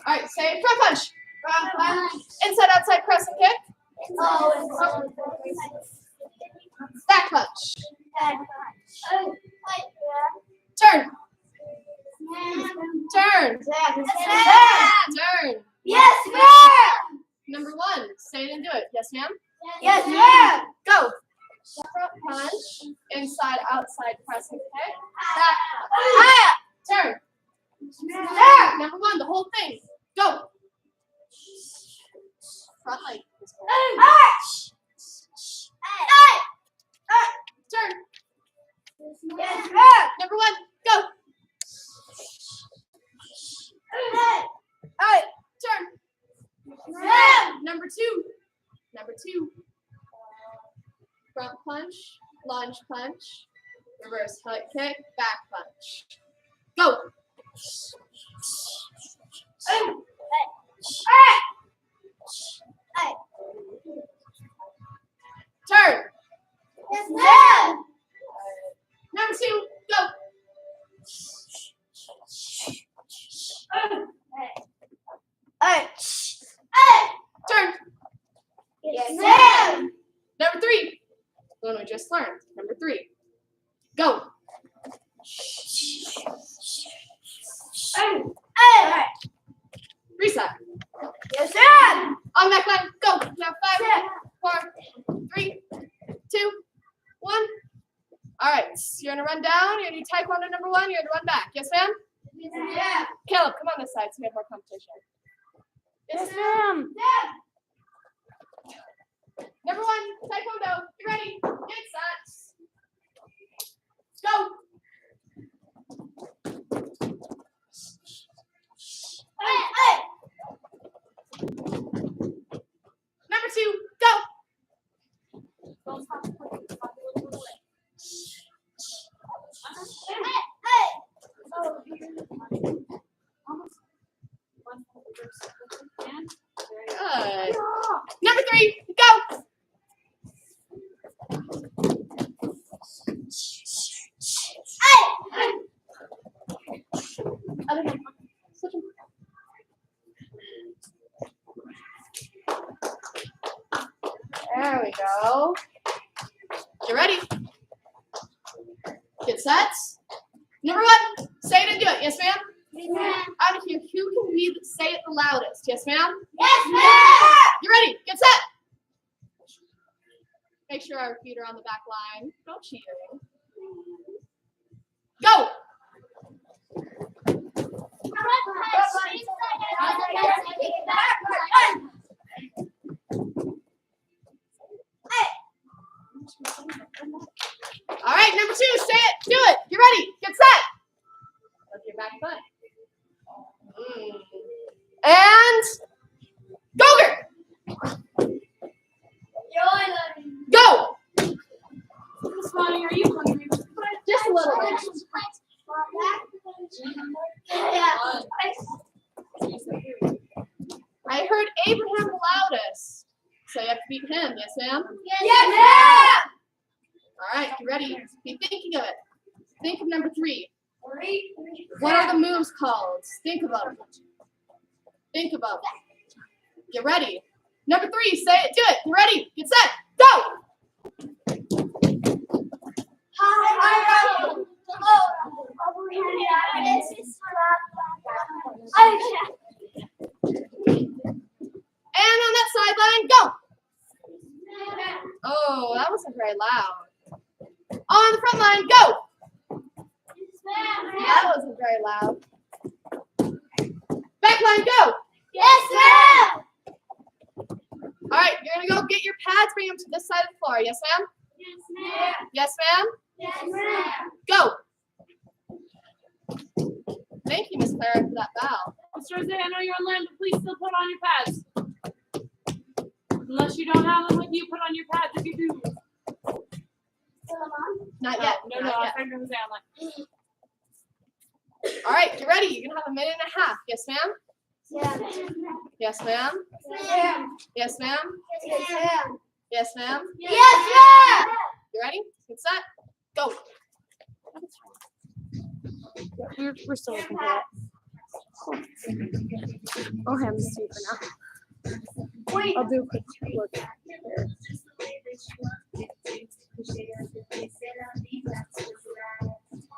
All right, say front punch. Inside, outside, press and kick. Back punch. Turn. Turn. Turn. Yes, ma'am. Number 1, say it and do it. Yes, ma'am? Yes, ma'am. Go. Front punch. Inside, outside, press and kick. Back punch. Turn. Number 1, the whole thing. Go. Front leg. Turn. Yes, ma'am. Number 1, go. Turn. Number 2. Number 2. Front punch, lunge punch, reverse hook kick, back punch. Go. Turn. Yes, ma'am. Number 2, go. Turn. Yes, ma'am. Number 3, the one we just learned. Number 3, go. Reset. Yes, ma'am. On the back line, go. Now 5, 4, 3, 2, 1. All right, so you're gonna run down. You're gonna do taekwondo number 1. You're gonna run back. Yes, ma'am? Yes, ma'am. Caleb, come on this side so we have more competition. Yes, ma'am. Number 1, taekwondo. You ready? Get set. Go. Number 2, go. Good. Number 3, go. There we go. You ready? Get set. Number 1, say it and do it. Yes, ma'am? Yes, ma'am. Out of here, who can say it the loudest? Yes, ma'am? Yes, ma'am. You ready? Get set. Make sure our feet are on the back line. No cheating. Go. All right, number 2, say it. Do it. You ready? Get set. Look your back foot. And go. Miss Bonnie, are you hungry? Just a little bit. I heard Abraham the loudest. So you have to beat him. Yes, ma'am? Yes, ma'am. All right, you ready? Be thinking of it. Think of number 3. What are the moves called? Think about it. Think about it. Get ready. Number 3, say it, do it. You ready? Get set. Go. And on that sideline, go. Oh, that wasn't very loud. On the front line, go. That wasn't very loud. Back line, go. Yes, ma'am. All right, you're going to go get your pads, bring them to this side of the floor. Yes, ma'am? Yes, ma'am. Yes, ma'am? Yes, ma'am. Go. Thank you, Miss Clara, for that bow. Miss Rosie, I know you're online, but please still put on your pads. Unless you don't have them with you, put on your pads if you do. Not yet. No, Not I yet. think Rosie, I'm like, All right, you ready? You're going to have a minute and a half. Yes, ma'am? Yes, Yes, ma'am? ma'am. Yes, ma'am? Yes, ma'am. Yes, ma'am? Yes, ma'am. You ready? Get set. Go. we're still looking for it. I'll hand this to you for now. Wait. I'll do a quick look here.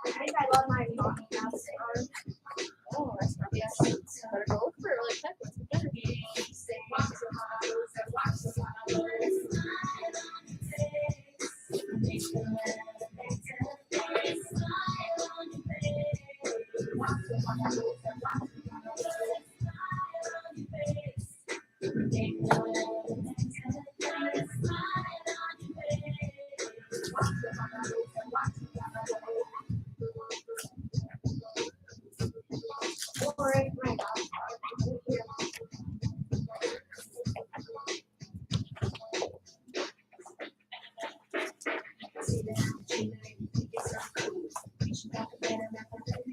I think I love my mom house. Oh, that's not yes. Better go look for it really quick. What's it better?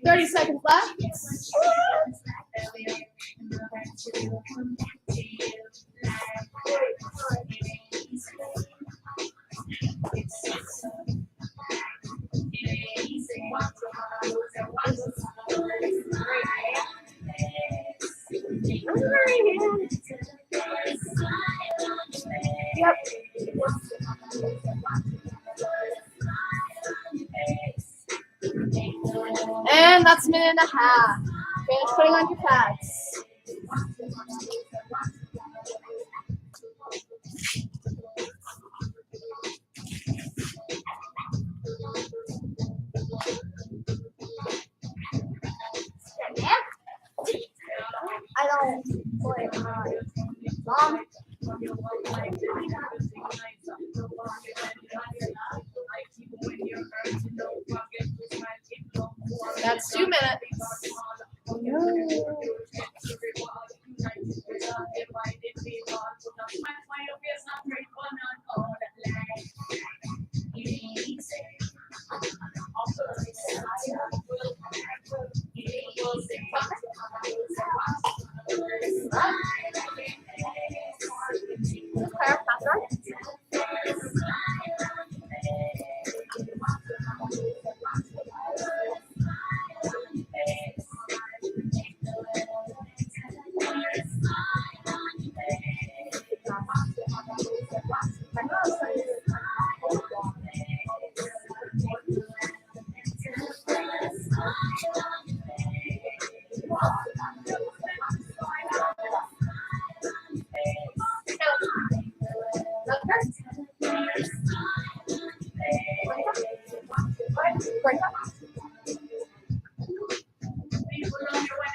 Thirty seconds left. Yep. And that's a minute and a half. Finish putting on your pads. I don't play mom. That's 2 minutes.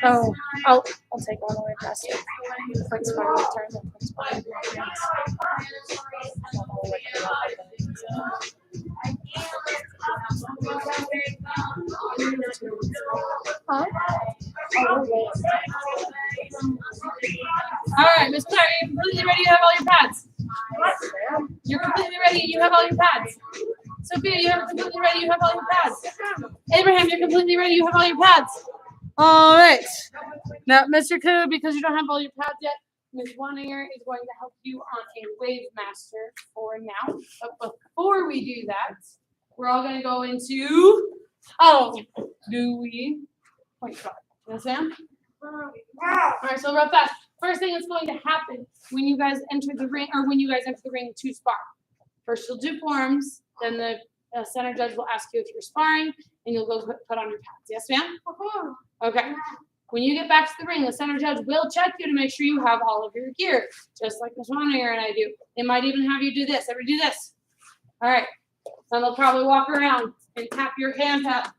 Oh, I'll take all the way past it. Points for return and points for Huh? All right, Miss Claire, you're completely ready. You have all your pads. You're completely ready. You have all your pads. Sophia, you're completely ready. You have all your pads. Abraham, you're completely ready. You have all your pads. All right. Now, Mr. Koo, because you don't have all your pads yet, Ms. Wanier is going to help you on a Wave Master for now. But before we do that, we're all going to go into, point five. You understand? All right, so real fast. First thing that's going to happen when you guys enter the ring, to spar. First, you'll do forms, then the center judge will ask you if you're sparring, and you'll go put on your pads. Yes, ma'am? Okay. When you get back to the ring, the center judge will check you to make sure you have all of your gear, just like Ms. Wanier and I do. They might even have you do this. Everybody do this. All right. Then they'll probably walk around and tap your hand tap.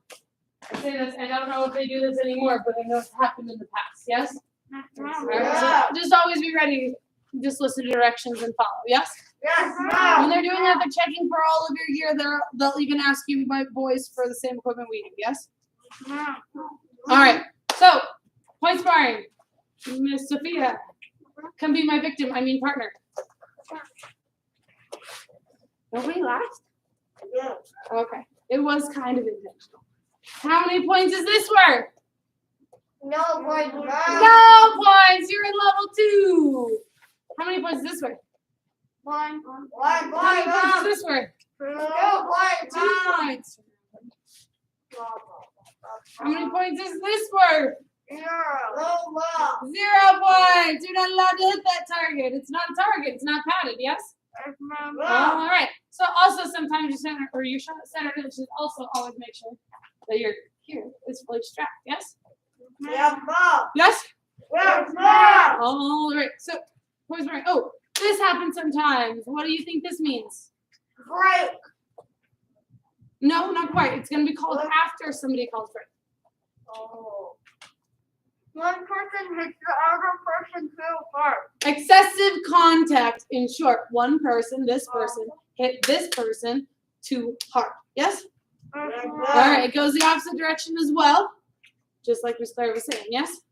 I say this, and I don't know if they do this anymore, but I know it's happened in the past. Yes? All right, so just always be ready. Just listen to directions and follow. Yes? Yes, When they're doing that, they're checking for all of your gear. They'll even ask you, my boys, for the same equipment we do. Yes? All right. So, point sparring. Miss Sophia, come be my victim. I mean partner. Nobody laughed? Yeah. Okay. It was kind of intentional. How many points is this worth? No point. No points. You're in level 2. How many points is this worth? One. How many points is this worth? 2 points. How many points is this worth? below. 0 points. You're not allowed to hit that target. It's not a target. It's not padded. Yes. All right. So also sometimes your center or your center should also always make sure that your here is fully strapped. Yes. Yes, mom. Yes. Yes, mom. All right. So where's my? Oh, this happens sometimes. What do you think this means? Break. No, not quite. It's going to be called after somebody calls break. Oh. One person hits the other person too hard. Excessive contact. In short, one person, this person, hit this person too hard. Yes? All right. It goes the opposite direction as well. Just like Miss Claire was saying. Yes?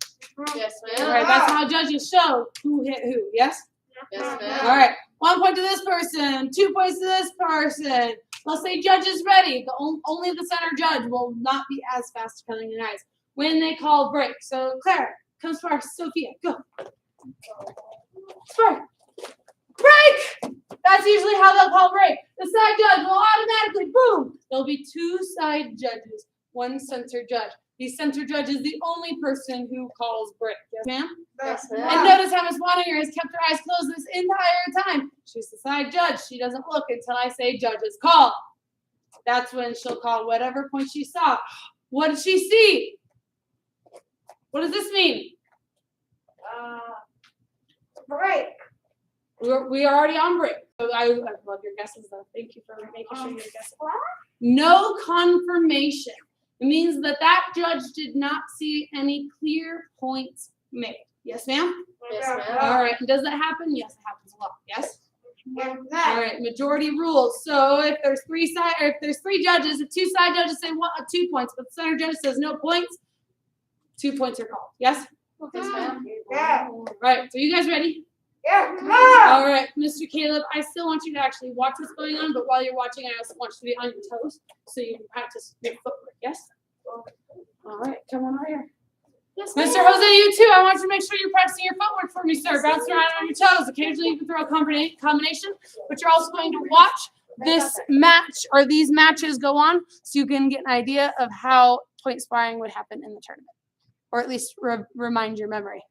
Yes, All ma'am. right. That's how judges show who hit who. Yes? Yes, All ma'am. right. 1 point to this person. 2 points to this person. Let's say judge is ready. Only the center judge will not be as fast telling your eyes when they call break. So Claire, come spark Sophia. Go. Spark. Break! That's usually how they'll call break. The side judge will automatically, boom. There'll be 2 side judges, 1 center judge. The center judge is the only person who calls break. Yes, ma'am? Yes, And ma'am. notice how Miss Wanninger has kept her eyes closed this entire time. She's the side judge. She doesn't look until I say judge's call. That's when she'll call whatever point she saw. What did she see? What does this mean? Break. We are already on break. So I love your guesses, though. Thank you for making sure you're guessing. No confirmation. It means that judge did not see any clear points made. Yes, ma'am? Yes, ma'am. All right. And does that happen? Yes, it happens a lot. Yes? Yes, All ma'am. right. Majority rules. So if there's 3 judges, if 2 side judges say 2 points, but the center judge says no points, 2 points are called. Yes? Yes, ma'am. Yeah. All right. So you guys ready? Yes, ma'am. All right, Mr. Caleb, I still want you to actually watch what's going on, but while you're watching, I also want you to be on your toes so you can practice your footwork. Yes? All right, come on over here. Yes, Mr. Jose, you too. I want you to make sure you're practicing your footwork for me, sir. Bounce around on your toes. Occasionally, you can throw a combination, but you're also going to watch this match or these matches go on so you can get an idea of how point sparring would happen in the tournament, or at least remind your memory.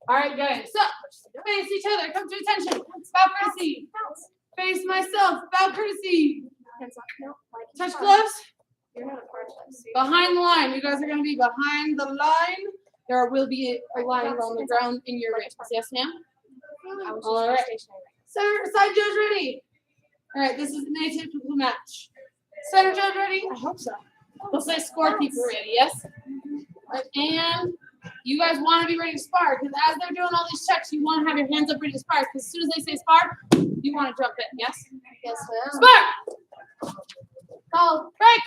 All right, guys. So, face each other. Come to attention. Bow courtesy. Face myself. Bow courtesy. Touch gloves. You're not a part of this. Behind the line. You guys are going to be behind the line. There will be a line on the ground in your range. Yes, ma'am? All right. Center side judge ready. All right, this is an atypical match. Center judge ready? I hope so. We'll say scorekeeper ready, yes? All right, and you guys want to be ready to spar because as they're doing all these checks, you want to have your hands up ready to spar because as soon as they say spar, you want to jump in, yes? Yes, ma'am. Spar! Call, break!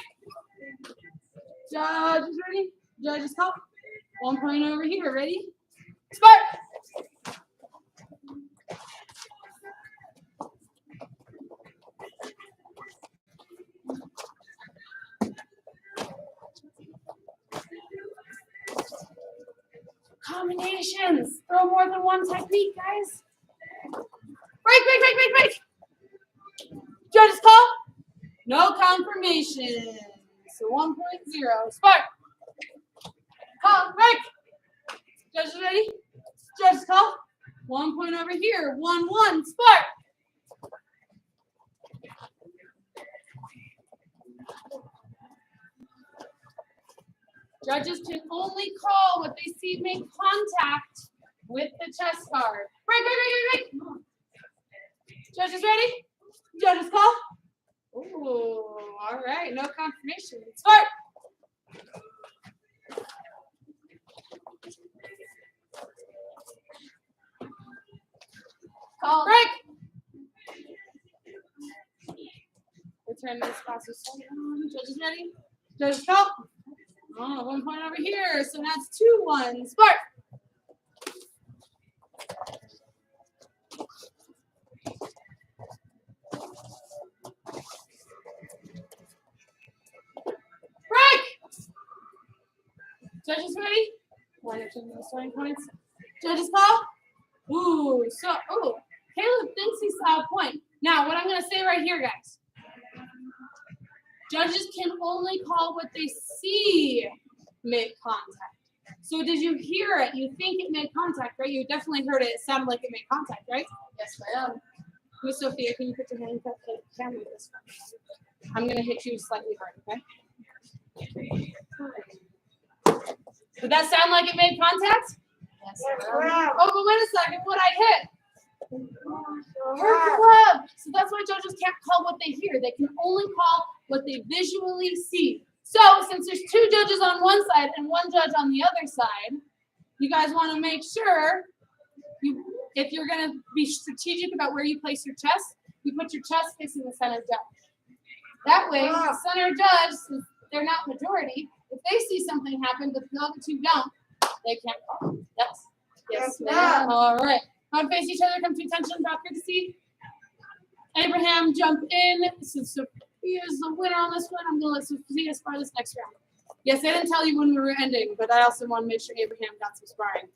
Judge is ready. Judge is called. 1 point over here, ready? Spar! Combinations. Throw more than one technique, guys. Break. Judge's call. No confirmation. So 1.0. Spark. Call. Break. Judge is ready. Judge's call. 1 point over here. 1-1. Spark. Judges can only call what they see make contact with the chest guard. Break. Judges ready? Judges call. Ooh, all right. No confirmation. Start. Call. Break. Return this class. Judges ready? Judges call. Oh, 1 point over here. So that's 2-1. Spark. Break. Judges ready? 1 or 2 more starting points. Judges call. Caleb thinks he saw a point. Now, what I'm going to say right here, guys. Judges can only call what they see make contact. So did you hear it? You think it made contact, right? You definitely heard it. It sounded like it made contact, right? Yes, ma'am. Miss Sophia, can you put your hand up to the camera this way? I'm gonna hit you slightly hard, okay? Did that sound like it made contact? Yes, Yes, ma'am. ma'am. Oh, but wait a second, what I hit? Her Ma'am. club. So that's why judges can't call what they hear. They can only call what they visually see. So since there's two judges on one side and one judge on the other side, you guys want to make sure if you're going to be strategic about where you place your chest, you put your chest facing the center judge. That way, the center judge, since they're not majority, if they see something happen but the other two don't, they can't call. Yes. Yes, ma'am. All right. Come face each other, come to attention, drop courtesy. Abraham, jump in. So Sophia's the winner on this one. I'm going to let Sophia spar this next round. Yes, I didn't tell you when we were ending, but I also want to make sure Abraham got some sparring.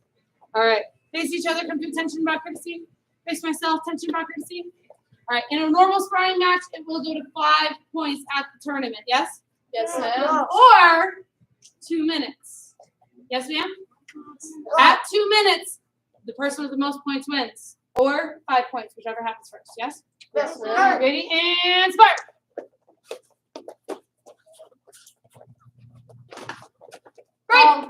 All right. Face each other, come to attention, drop courtesy. Face myself, tension, drop courtesy. All right. In a normal sparring match, it will go to 5 points at the tournament. Yes? Yes, ma'am. Or 2 minutes. Yes, ma'am? At 2 minutes, the person with the most points wins. Or 5 points, whichever happens first. Yes? Yes, All right, ma'am. ready and start. Break.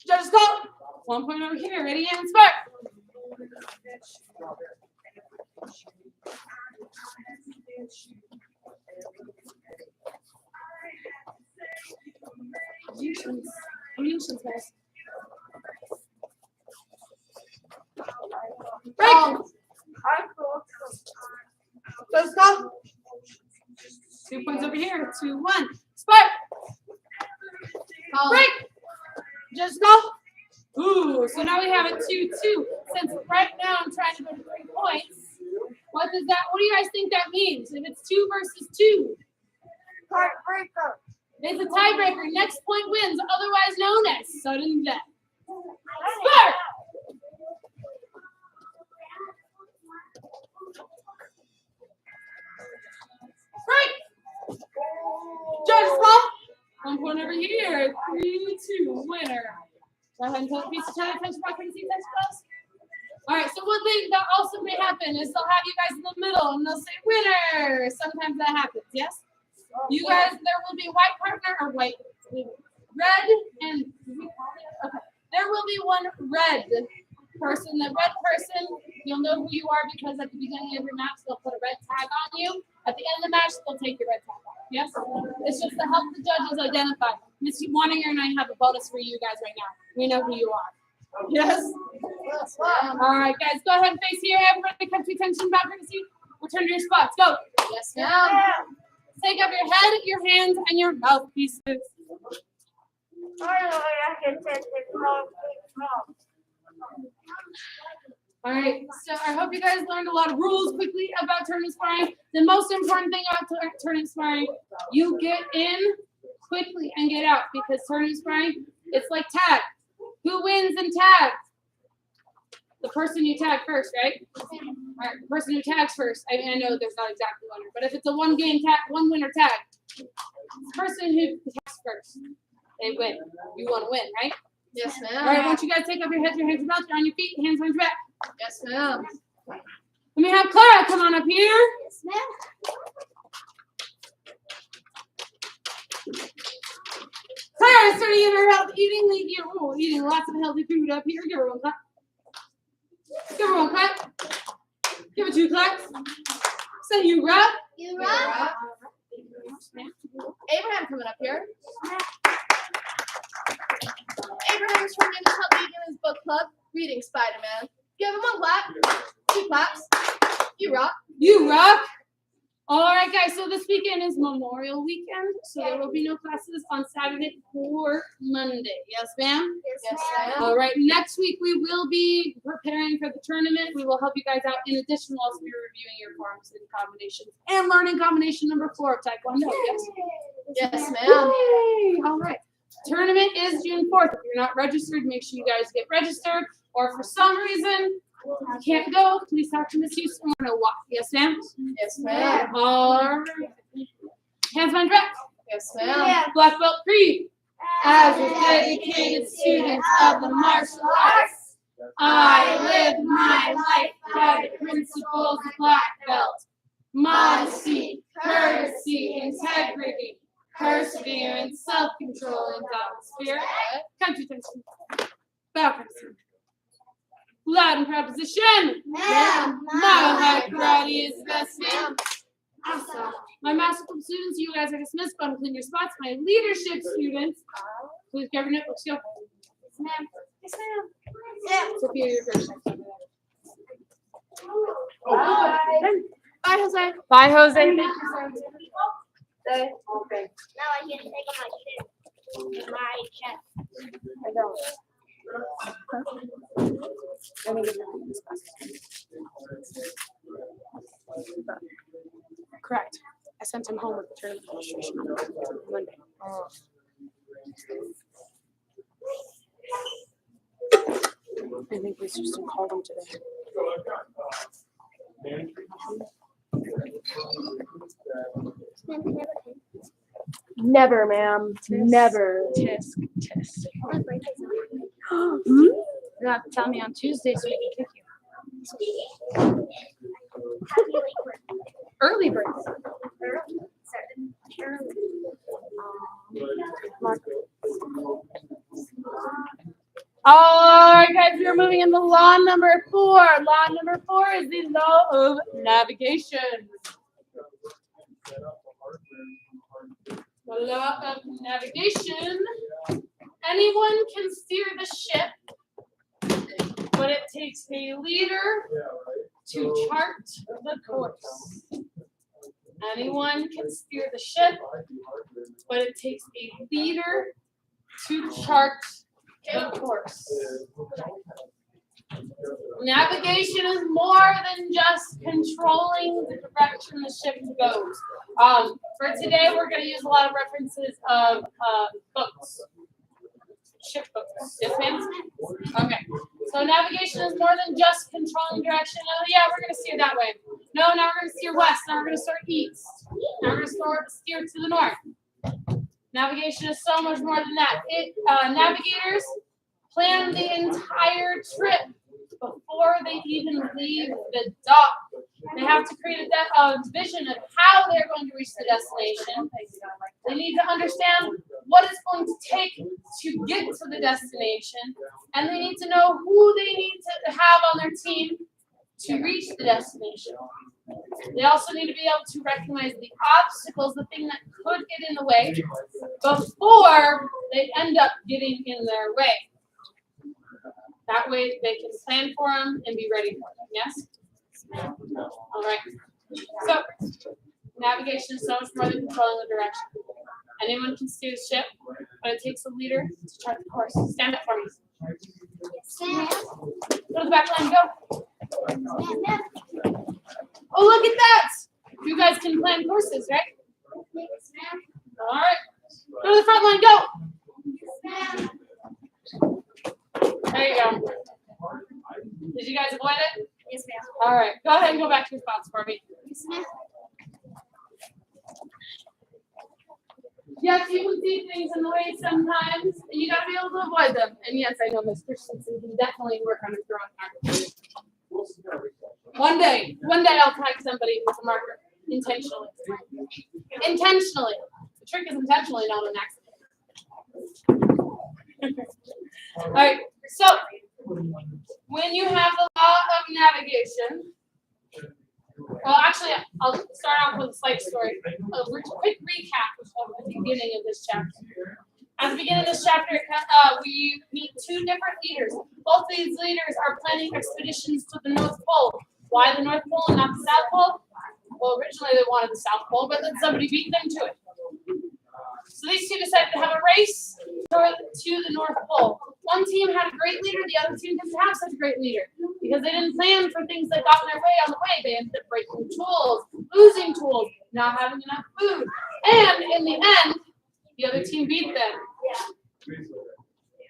Judges call. 1 point over here. Ready and start. Illusions, guys. Break. I thought Judges call. 2 points over here. 2, 1. Start. Break. Just go. Ooh, so now we have it 2-2. Since right now I'm trying to go to 3 points. What do you guys think that means? If it's 2 versus 2, heartbreaker. it's a tiebreaker. Next point wins, otherwise known as sudden death. Start. Break. Judges call. 1 point over here. 3-2. Winner. Go ahead and put a piece of time. Attention, back, see attention, close. All right. So one thing that also may happen is they'll have you guys in the middle and they'll say winner. Sometimes that happens. Yes. You guys, there will be white partner or red and okay. There will be one red person. The red person, you'll know who you are because at the beginning of your match they'll put a red tag on you. At the end of the match, they'll take your red tag off. Yes? It's just to help the judges identify. Miss Wanninger and I have a bonus for you guys right now. We know who you are. Yes? Yes, ma'am. All right, guys, go ahead and face here. Everybody come to attention, back to see. Return to your spots. Go. Yes, ma'am. Take up your head, your hands, and your mouthpieces. I can take it from. All right, so I hope you guys learned a lot of rules quickly about tournament sparring. The most important thing about tournament sparring, you get in quickly and get out because tournament sparring, it's like tag. Who wins in tag? The person you tag first, right? All right, the person who tags first. I mean, I know there's not exactly winner, but if it's a one winner tag, the person who tags first, they win. You want to win, right? Yes, All right, ma'am. once you guys take up your heads, your hands are out, you're on your feet, hands on your back. Yes, ma'am. Let me have Clara come on up here. Yes, ma'am. Clara's starting in her health eating lots of healthy food up here. Give her one clap. Give her one clap. Give her 2 claps. Say you rock. You rock. rock. Abraham coming up here. Abraham's from the Help Me in his book club, reading Spider-Man. Give him 1 clap. 2 claps. You rock. You rock. All right, guys. So this weekend is Memorial Weekend, so there will be no classes on Saturday or Monday. Yes, ma'am? Yes, ma'am. All right. Next week we will be preparing for the tournament. We will help you guys out. In addition, we'll also be reviewing your forms and combinations and learning combination number 4 of Taekwondo. Yes. Yes, ma'am. Yay! All right. Tournament is June 4th. If you're not registered, make sure you guys get registered. Or for some reason you can't go, please talk to Miss Houston. We're gonna walk. Yes, ma'am? Yes, ma'am. All right. Hands on track. Yes, ma'am. Yeah. Black belt 3. As a dedicated student of the martial arts, I live my life by the principles of black belt. Modesty, courtesy, integrity, perseverance, self-control, and God's spirit. Country tension. Bow person. Loud and proposition. Ma'am. Model high karate is the best, ma'am. Awesome. My master club students, you guys are dismissed. Go and clean your spots. My leadership students, please grab your notebooks. Go. Yes, ma'am. Yes, ma'am. Yeah. Sophia, you're first. Bye. Bye, Jose. Bye, Jose. Thank you, sir. Okay. Now I get to take off my shoes. My chest. I don't. Let me give you this Correct. I sent him home with the tournament registration on Monday. I think we just called him today. Never, ma'am. Never. Tisk, tisk. You have to tell me on Tuesday so we can kick you. Early bird. All right, guys, we are moving into law number 4. Law number 4 is the law of navigation. The law of navigation. Anyone can steer the ship, but it takes a leader to chart the course. Anyone can steer the ship, but it takes a leader to chart the course. Navigation is more than just controlling the direction the ship goes. For today, we're going to use a lot of references of boats. Ship boats. Yes, ma'am? Okay. So navigation is more than just controlling direction. Oh, yeah, we're going to steer that way. No, now we're going to steer west. Now we're going to steer east. Now we're going to steer to the north. Navigation is so much more than that. Navigators plan the entire trip before they even leave the dock. They have to create a vision of how they're going to reach the destination. They need to understand what it's going to take to get to the destination, and they need to know who they need to have on their team to reach the destination. They also need to be able to recognize the obstacles, the thing that could get in the way, before they end up getting in their way. That way they can plan for them and be ready for them. Yes? All right. So, navigation is so much more than controlling the direction. Anyone can steer the ship, but it takes a leader to chart the course. Stand up for me. Go to the back line. Go. Oh, look at that! You guys can plan courses, right? All right. Go to the front line. Go. There you go. Did you guys avoid it? Yes, ma'am. All right. Go ahead and go back to your spots for me. Yes, ma'am. Yes, you can see things in the way sometimes, and you gotta be able to avoid them. And yes, I know Miss Christensen can definitely work on his drawing art. One day I'll tag somebody with a marker intentionally. Intentionally. The trick is intentionally, not an accident. All right. So when you have the law of navigation, well, actually, I'll start off with a slight story. A quick recap of the beginning of this chapter. At the beginning of this chapter, we meet two different leaders. Both these leaders are planning expeditions to the North Pole. Why the North Pole and not the South Pole? Well, originally they wanted the South Pole, but then somebody beat them to it. So these two decided to have a race to the North Pole. One team had a great leader, the other team didn't have such a great leader because they didn't plan for things that got in their way on the way. They ended up breaking tools, losing tools, not having enough food. And in the end, the other team beat them.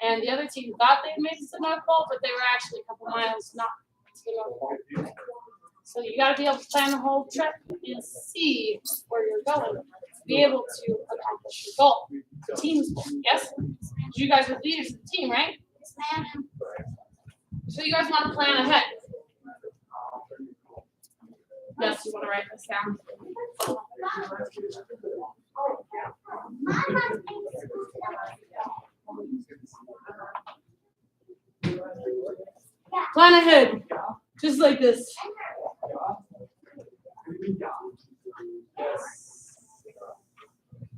And the other team thought they'd made it to the North Pole, but they were actually a couple miles not to the North Pole. So you got to be able to plan the whole trip and see where you're going. be able to accomplish your goal. The team's goal, yes? You guys are leaders of the team, right? So you guys want to plan ahead. Yes, you want to write this down. Plan ahead, just like this.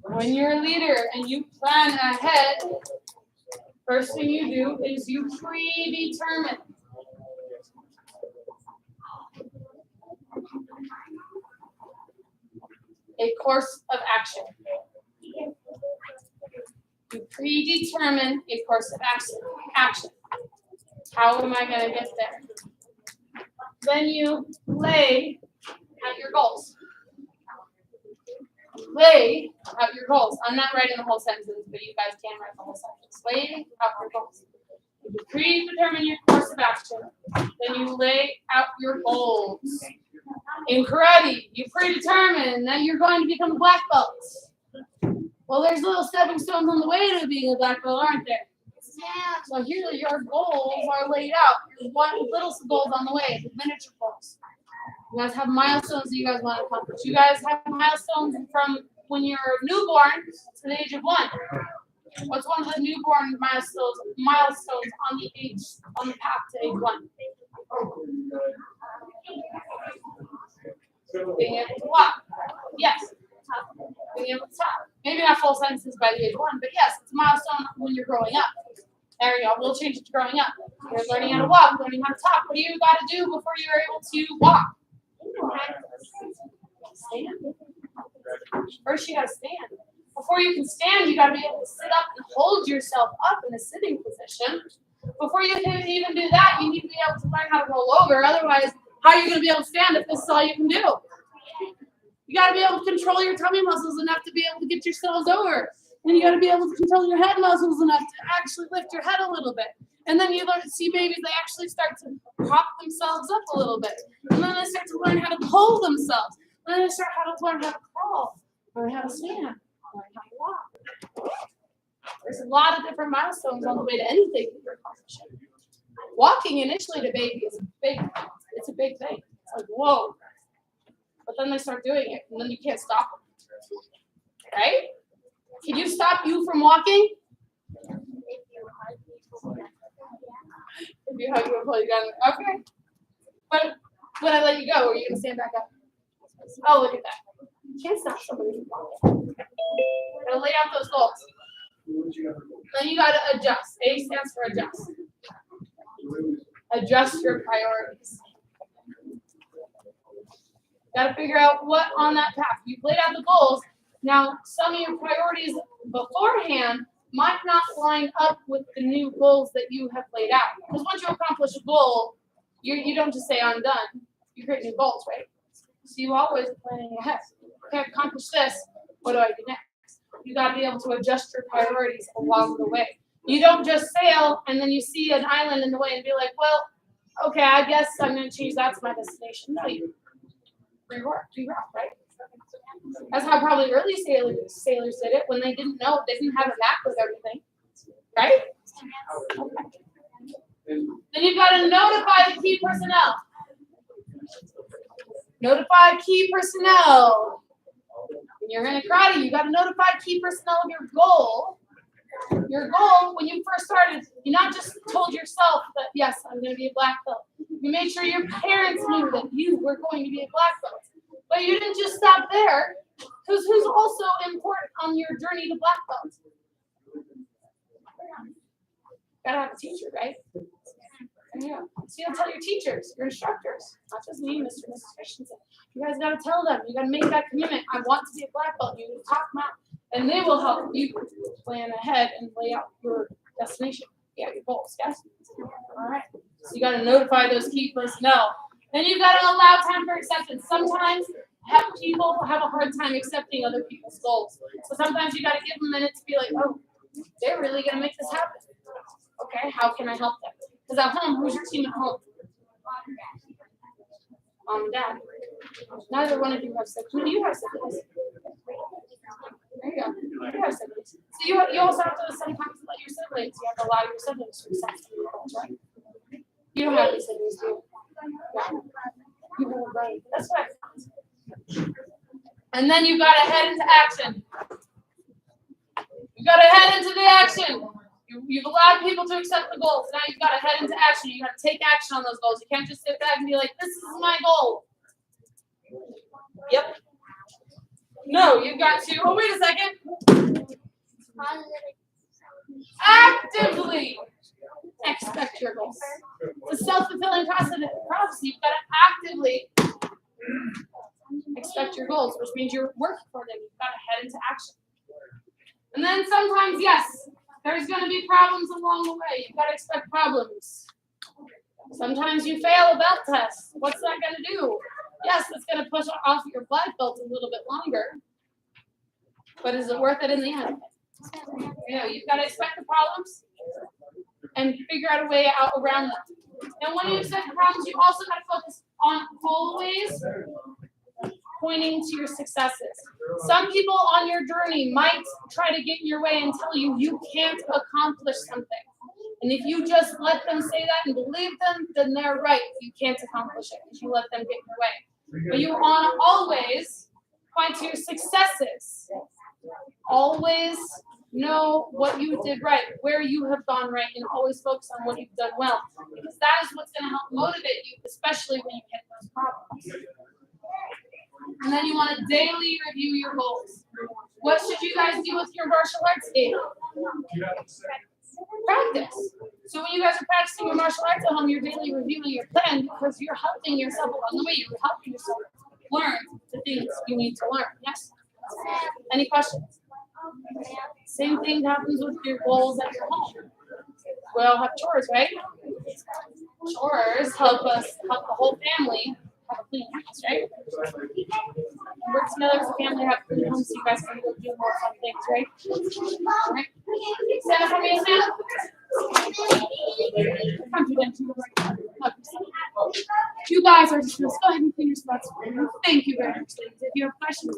When you're a leader and you plan ahead, first thing you do is you predetermine. A course of action. You predetermine a course of action. How am I going to get there? Then you lay out your goals. Lay out your goals. I'm not writing the whole sentence, but you guys can write the whole sentence. Lay out your goals. You predetermine your course of action. Then you lay out your goals. In karate, you predetermine that you're going to become a black belt. Well, there's little stepping stones on the way to being a black belt, aren't there? So here your goals are laid out. There's one little goals on the way, the miniature goals. You guys have milestones that you guys want to accomplish. You guys have milestones from when you're newborn to the age of 1. What's one of the newborn milestones on the path to age 1? Being able to walk. Yes. Being able to talk. Maybe not full sentences by the age of 1, but yes, it's a milestone when you're growing up. There you go. We'll change it to growing up. You're learning how to walk, learning how to talk. What do you got to do before you're able to walk? Stand. First, you got to stand. Before you can stand, you got to be able to sit up and hold yourself up in a sitting position. Before you can even do that, you need to be able to learn how to roll over. Otherwise, how are you going to be able to stand if this is all you can do? You got to be able to control your tummy muscles enough to be able to get yourselves over. And you got to be able to control your head muscles enough to actually lift your head a little bit. And then you learn to see babies, they actually start to prop themselves up a little bit. And then they start to learn how to pull themselves. And then they start to learn how to crawl, learn how to stand, learn how to walk. There's a lot of different milestones on the way to anything that you're accomplishing. Walking initially to baby is it's a big thing. It's like, whoa. But then they start doing it, and then you can't stop them. Right? Can you stop you from walking? If you hug you and pull you down. Okay. But when I let you go, are you going to stand back up? Oh, look at that. You can't stop somebody from walking. You got to lay out those goals. Then you got to adjust. A stands for adjust. Adjust your priorities. Got to figure out what on that path. You've laid out the goals. Now, some of your priorities beforehand might not line up with the new goals that you have laid out. Because once you accomplish a goal, you don't just say, I'm done. You create new goals, right? So you always are planning ahead. Okay, I've accomplished this. What do I do next? You got to be able to adjust your priorities along the way. You don't just sail and then you see an island in the way and be like, well, okay, I guess I'm going to change that to my destination. No, you reroute, right? That's how probably early sailors did it when they didn't know, they didn't have a map with everything, right? Okay. Then you've got to notify the key personnel. Notify key personnel. When you're in a karate, you got to notify key personnel of your goal. Your goal, when you first started, you not just told yourself that, yes, I'm going to be a black belt. You made sure your parents knew that you were going to be a black belt. But you didn't just stop there, because who's also important on your journey to black belt? Gotta have a teacher, right? Yeah. So you gotta tell your teachers, your instructors, not just me, Mr. and Mrs. Christensen. You guys gotta tell them. You gotta make that commitment. I want to be a black belt. You talk them out, and they will help you plan ahead and lay out your destination. Yeah, your goals. Yes. All right. So you gotta notify those key personnel. Then you've got to allow time for acceptance. Sometimes people have a hard time accepting other people's goals. So sometimes you got to give them a minute to be like, oh, they're really going to make this happen. Okay, how can I help them? Because at home, who's your team at home? Mom and dad. Neither one of you have siblings. Who do you have siblings? you go. You have siblings. So you also have to sometimes let your siblings, you have to allow your siblings to accept some of your goals, right? You don't have any siblings, do you? Yeah. You have a brother. That's what I found. And then you gotta head into action. You gotta head into the action. You've allowed people to accept the goals. Now you've gotta head into action. You gotta take action on those goals. You can't just sit back and be like, this is my goal. Yep. No, you've got to, oh, wait a second. Actively expect your goals. It's a self-fulfilling prophecy. You've got to actively expect your goals, which means you're working for them. You've got to head into action. And then sometimes, yes, there's going to be problems along the way. You've got to expect problems. Sometimes you fail a belt test. What's that going to do? Yes, it's going to push off your black belt a little bit longer. But is it worth it in the end? You know, you've got to expect the problems and figure out a way out around them. And when you expect the problems, you also got to focus on always pointing to your successes. Some people on your journey might try to get in your way and tell you you can't accomplish something. And if you just let them say that and believe them, then they're right. You can't accomplish it because you let them get in your way. But you want to always point to your successes. Always know what you did right, where you have gone right, and always focus on what you've done well. Because that is what's going to help motivate you, especially when you hit those problems. And then you want to daily review your goals. What should you guys do with your martial arts daily? Practice. So when you guys are practicing your martial arts at home, you're daily reviewing your plan because you're helping yourself along the way. You're helping yourself learn the things you need to learn. Yes? Any questions? Same thing happens with your goals at your home. We all have chores, right? Chores help the whole family have a clean house, right? Work together as a family, have a clean home so you guys can go do more fun things, right? All right. Stand up for me, Sam. You guys are just going to go ahead and clean your spots. Thank you very much, ladies. If you have questions,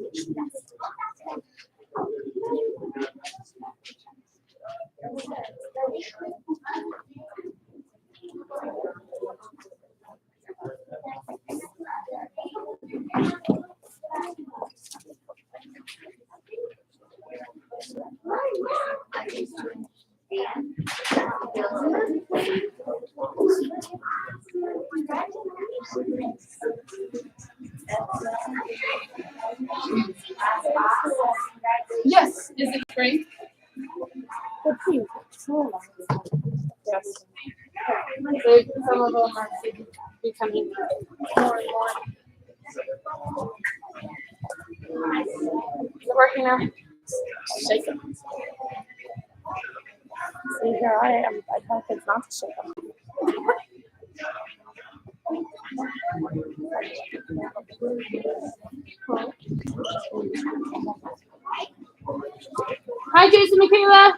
yes, is it great? Yes. Some of them are becoming more and more. Is it working now? Shake it. See, here I am. I thought it's not to shake them. Hi, Jason, Michaela.